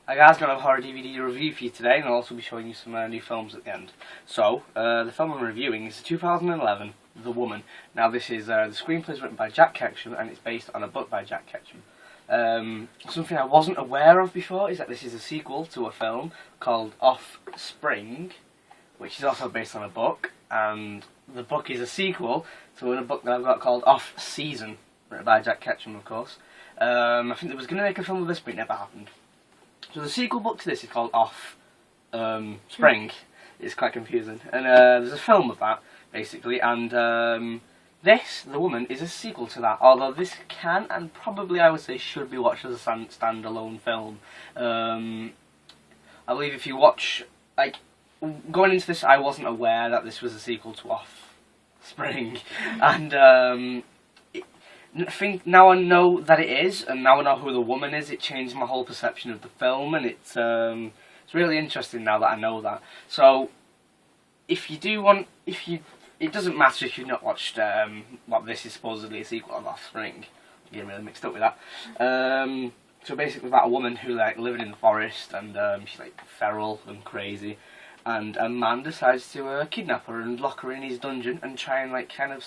Hi guys, got a horror DVD review for you today, and I'll also be showing you some new films at the end. So, the film I'm reviewing is 2011, The Woman. Now this is, the screenplay is written by Jack Ketchum, and it's based on a book by Jack Ketchum. Something I wasn't aware of before is that this is a sequel to a film called Offspring, which is also based on a book, and the book is a sequel to a book that I've got called Off Season, written by Jack Ketchum, of course. I think they was going to make a film of this, but it never happened. So the sequel book to this is called Spring. It's quite confusing. And there's a film of that, basically, and this, The Woman, is a sequel to that, although this can, and probably I would say should be watched as a standalone film. I believe if you watch, like, going into this, I wasn't aware that this was a sequel to Offspring, and I think now I know that it is, and now I know who the woman is. It changed my whole perception of the film, and it's really interesting now that I know that. So, if you do want, it doesn't matter if you've not watched what this is supposedly a sequel of Offspring. I'm getting really mixed up with that. So basically, about a woman who like living in the forest, and she's like feral and crazy, and a man decides to kidnap her and lock her in his dungeon and try and like kind of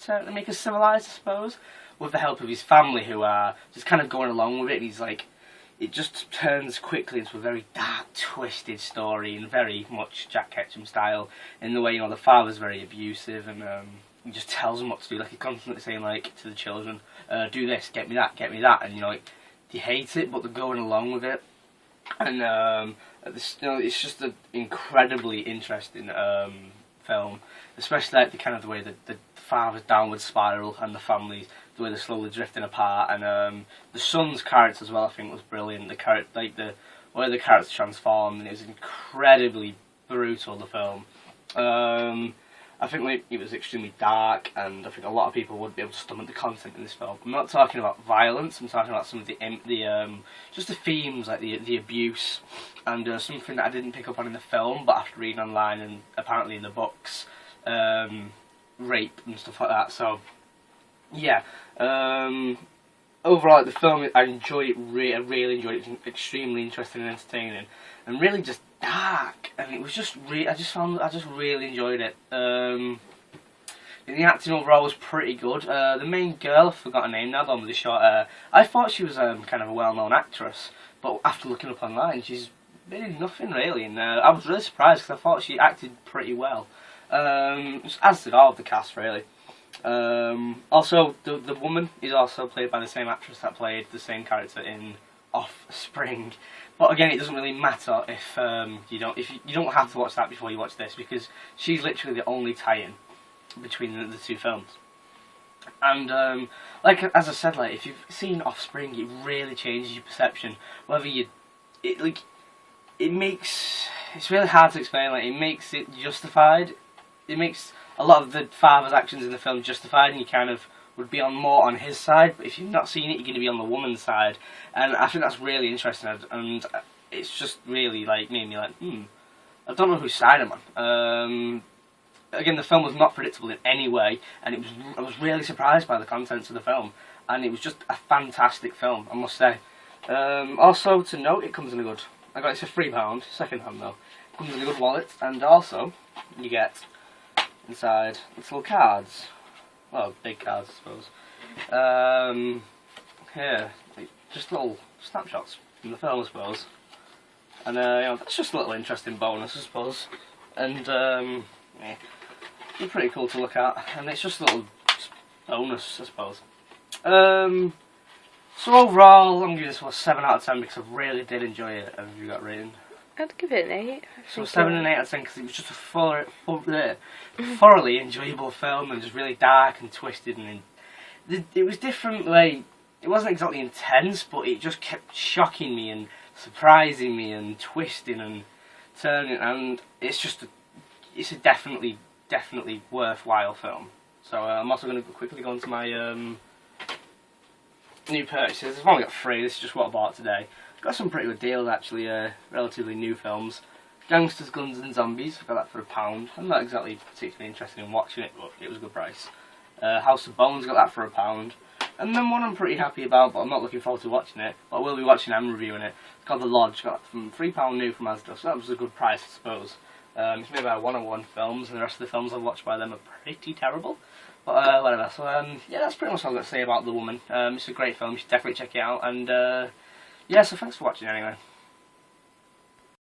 to make us civilized, I suppose, with the help of his family, who are just kind of going along with it. And he's like, it just turns quickly into a very dark, twisted story, in very much Jack Ketchum style, in the way, you know, the father's very abusive, and he just tells them what to do, like he's constantly saying, like, to the children, do this, get me that, and, you know, like, they hate it, but they're going along with it. And you know, it's just an incredibly interesting film, especially like the way that the father's downward spiral and the family, the way they're slowly drifting apart, and the son's character as well, I think, was brilliant. The character, like the way the character transformed, and it was incredibly brutal. The film, I think like, it was extremely dark, and I think a lot of people wouldn't be able to stomach the content in this film. I'm not talking about violence. I'm talking about some of the just the themes, like the abuse, and something that I didn't pick up on in the film, but after reading online and apparently in the books, rape and stuff like that. So yeah, overall the film, I enjoyed it. I really enjoyed it. It was extremely interesting and entertaining, and really just dark. And it was just I just really enjoyed it. And the acting overall was pretty good. The main girl, I forgot her name now, the one with the short hair. I thought she was kind of a well-known actress, but after looking up online, she's been in nothing really. And I was really surprised because I thought she acted pretty well. As did all of the cast, really. Also, the woman is also played by the same actress that played the same character in Offspring. But again, it doesn't really matter if you don't have to watch that before you watch this, because she's literally the only tie-in between the two films. And like as I said, like if you've seen Offspring, it really changes your perception. Whether it's really hard to explain. Like it makes it justified. It makes a lot of the father's actions in the film justified, and you kind of would be more on his side. But if you've not seen it, you're going to be on the woman's side, and I think that's really interesting. And it's just really like made me like, I don't know whose side I'm on. Again, the film was not predictable in any way, and I was really surprised by the contents of the film, and it was just a fantastic film, I must say. Also to note, it comes in a good. I got it for £3, second hand though. It comes in a good wallet, and also you get inside little cards, well, big cards I suppose. Here, just little snapshots from the film I suppose, and you know, that's just a little interesting bonus I suppose, and yeah, it's pretty cool to look at, and it's just a little bonus I suppose. So overall, I'm giving this one a 7 out of 10 because I really did enjoy it. Have you got rating? I'd give it an 8. So 7 and 8 out of 10 because it was just a thoroughly enjoyable film, and just really dark and twisted, and it was different. Like it wasn't exactly intense, but it just kept shocking me and surprising me and twisting and turning, and it's a definitely worthwhile film. So I'm also going to quickly go into my new purchases. I've only got 3. This is just what I bought today. Got some pretty good deals actually, relatively new films. Gangsters, Guns and Zombies, I got that for £1. I'm not exactly particularly interested in watching it, but it was a good price. House of Bones, got that for £1. And then one I'm pretty happy about, but I'm not looking forward to watching it. But I will be watching and reviewing it. It's called The Lodge. Got from £3 new from Asda, so that was a good price, I suppose. It's made by 101 Films, and the rest of the films I've watched by them are pretty terrible. But whatever. So yeah, that's pretty much all I've got to say about The Woman. It's a great film. You should definitely check it out. And yeah, so thanks for watching anyway.